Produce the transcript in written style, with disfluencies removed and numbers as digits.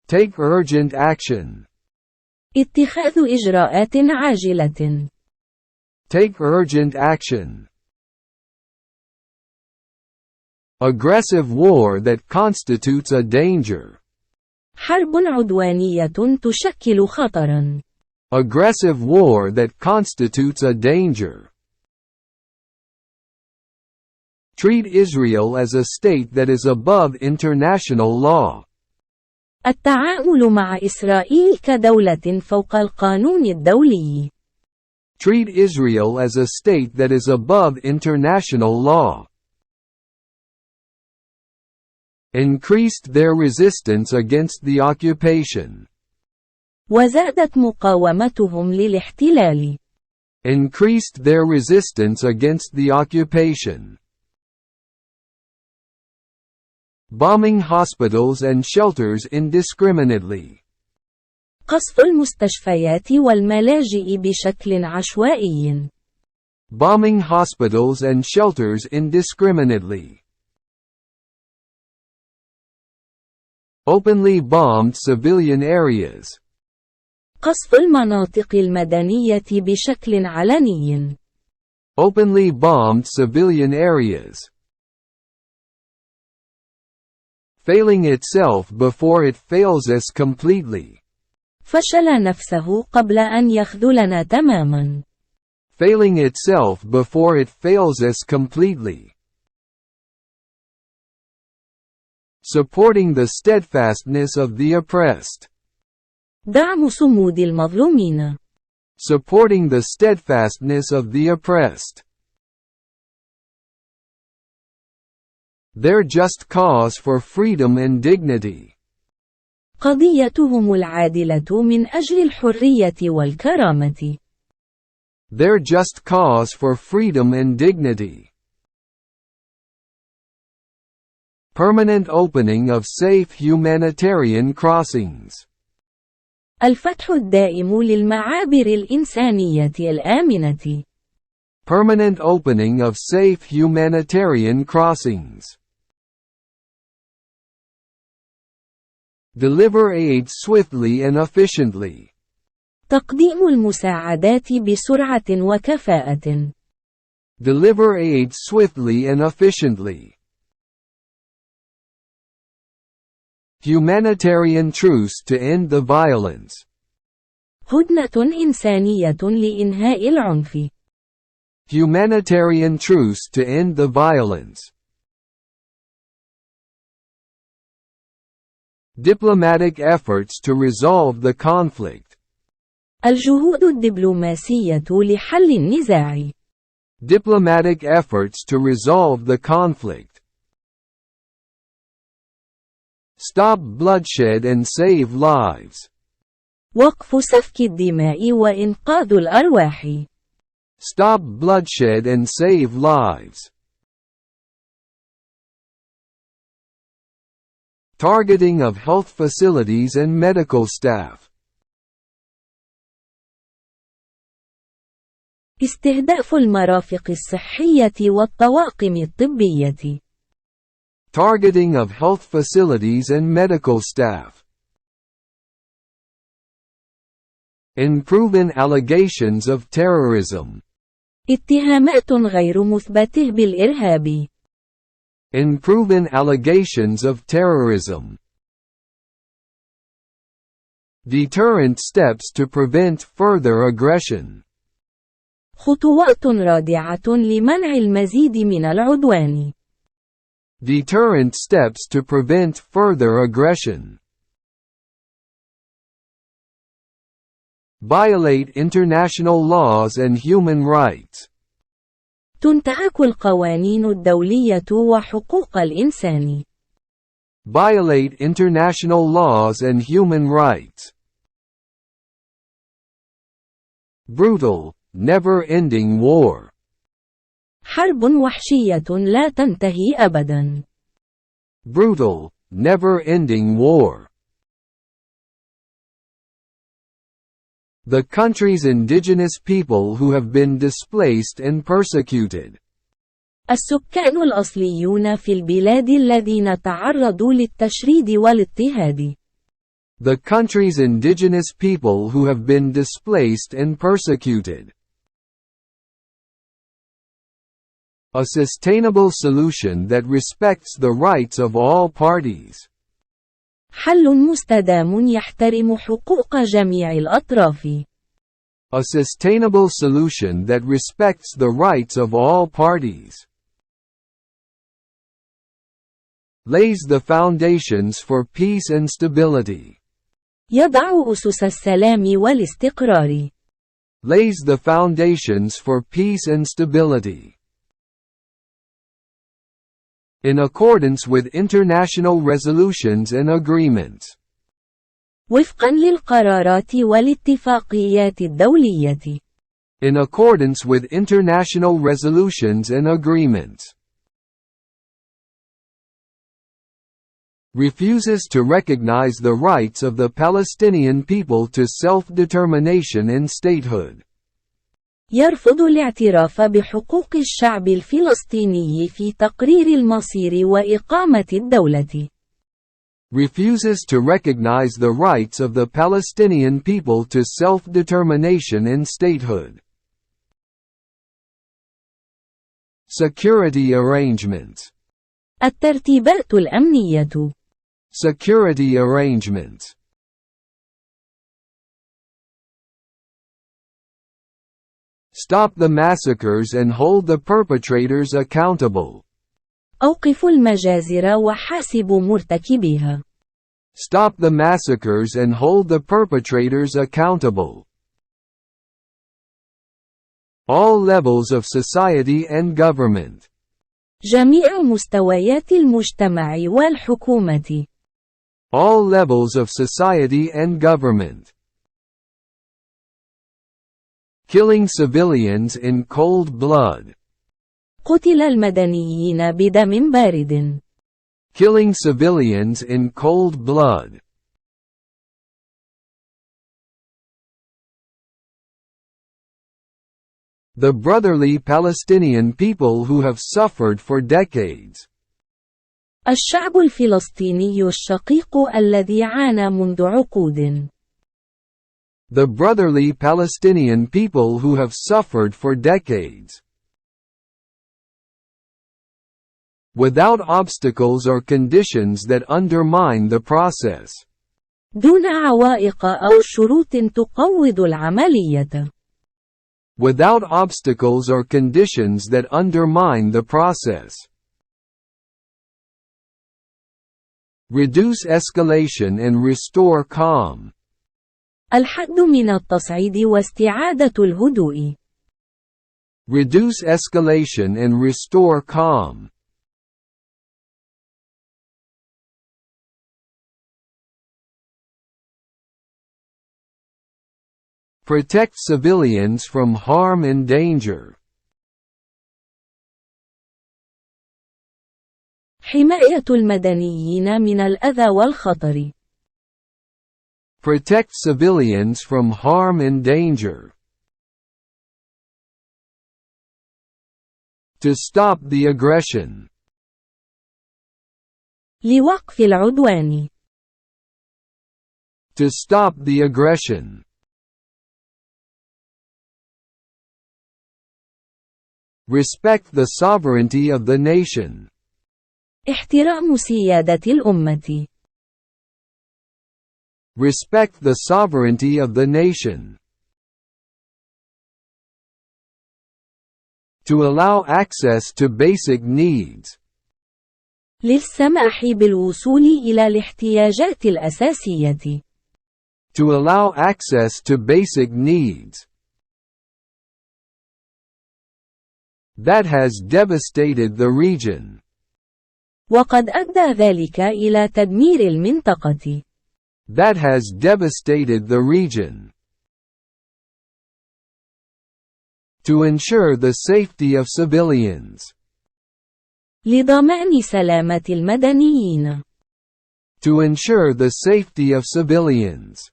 Take urgent action. اتخاذ إجراءات عاجلة. Take urgent action. Aggressive war that constitutes a danger. حرب عدوانية تشكل خطرا. Aggressive war that constitutes a danger. Treat Israel as a state that is above international law. التعامل مع إسرائيل كدولة فوق القانون الدولي. Treat Israel as a state that is above international law. Increased their resistance against the occupation. وزادت مقاومتهم للاحتلال. Increased their resistance against the occupation. Bombing hospitals and shelters indiscriminately. قصف المستشفيات والملاجئ بشكل عشوائي. Bombing hospitals and shelters indiscriminately. Openly bombed civilian areas. قصف المناطق المدنية بشكل علني. Openly bombed civilian areas. Failing itself before it fails us completely. فشل نفسه قبل أن يخذلنا تماما. Failing itself before it fails us completely. Supporting the steadfastness of the oppressed. دعم صمود المظلومين. Supporting the steadfastness of the oppressed. Their just cause for freedom and dignity. قضيتهم العادلة من أجل الحرية والكرامة. Their just cause for freedom and dignity. Permanent opening of safe humanitarian crossings. الفتح الدائم للمعابر الإنسانية الآمنة. Permanent opening of safe humanitarian crossings. Deliver aid swiftly and efficiently. تقديم المساعدات بسرعة وكفاءة. Deliver aid swiftly and efficiently. Humanitarian truce to end the violence. هدنة إنسانية لإنهاء العنف. Humanitarian truce to end the violence. Diplomatic efforts to resolve the conflict. الجهود الدبلوماسية لحل النزاع. Diplomatic efforts to resolve the conflict. Stop bloodshed and save lives. وقف سفك الدماء وإنقاذ الأرواح. Stop bloodshed and save lives. Targeting of health facilities and medical staff. استهداف المرافق الصحية والطواقم الطبية. Targeting of health facilities and medical staff. Unproven allegations of terrorism. اتهامات غير مثبتة بالإرهاب. Unproven allegations of terrorism. Deterrent steps to prevent further aggression. خطوات رادعة لمنع المزيد من العدوان. Deterrent steps to prevent further aggression. Violate international laws and human rights. تنتهك القوانين الدولية وحقوق الإنسان. Violate international laws and human rights. Brutal, never-ending war. حرب وحشية لا تنتهي أبدا. Brutal, never-ending war. The country's indigenous people who have been displaced and persecuted. السكان الأصليون في البلاد الذين تعرضوا للتشريد والاضطهاد. The country's indigenous people who have been displaced and persecuted. A sustainable solution that respects the rights of all parties. حل مستدام يحترم حقوق جميع الأطراف. A sustainable solution that respects the rights of all parties. Lays the foundations for peace and stability. يضع أسس السلام والاستقرار. Lays the foundations for peace and stability. In accordance with international resolutions and agreements. وفقا للقرارات والاتفاقيات الدولية. In accordance with international resolutions and agreements. Refuses to recognize the rights of the Palestinian people to self-determination and statehood. يرفض الاعتراف بحقوق الشعب الفلسطيني في تقرير المصير وإقامة الدولة. Refuses to recognize the rights of the Palestinian people to self-determination and statehood. Security arrangements. الترتيبات الأمنية. Security arrangements. Stop the massacres and hold the perpetrators accountable. أوقفوا المجازر وحاسبوا مرتكبيها. Stop the massacres and hold the perpetrators accountable. All levels of society and government. جميع مستويات المجتمع والحكومة. All levels of society and government. Killing civilians in cold blood. قتل المدنيين بدم بارد. Killing civilians in cold blood. The brotherly Palestinian people who have suffered for decades. الشعب الفلسطيني الشقيق الذي عانى منذ عقود. The brotherly Palestinian people who have suffered for decades. Without obstacles or conditions that undermine the process. دون عوائق أو شروط تقوض العملية. Without obstacles or conditions that undermine the process. Reduce escalation and restore calm. الحد من التصعيد واستعادة الهدوء. Reduce escalation and restore calm. Protect civilians from harm and danger. حماية المدنيين من الأذى والخطر. Protect civilians from harm and danger. To stop the aggression. لوقف العدوان. To stop the aggression. Respect the sovereignty of the nation. احترام سيادة الأمة. Respect the sovereignty of the nation. To allow access to basic needs. للسماح بالوصول إلى الاحتياجات الأساسية. To allow access to basic needs. That has devastated the region. وقد أدى ذلك إلى تدمير المنطقة. That has devastated the region. To ensure the safety of civilians. لضمان سلامة المدنيين. To ensure the safety of civilians.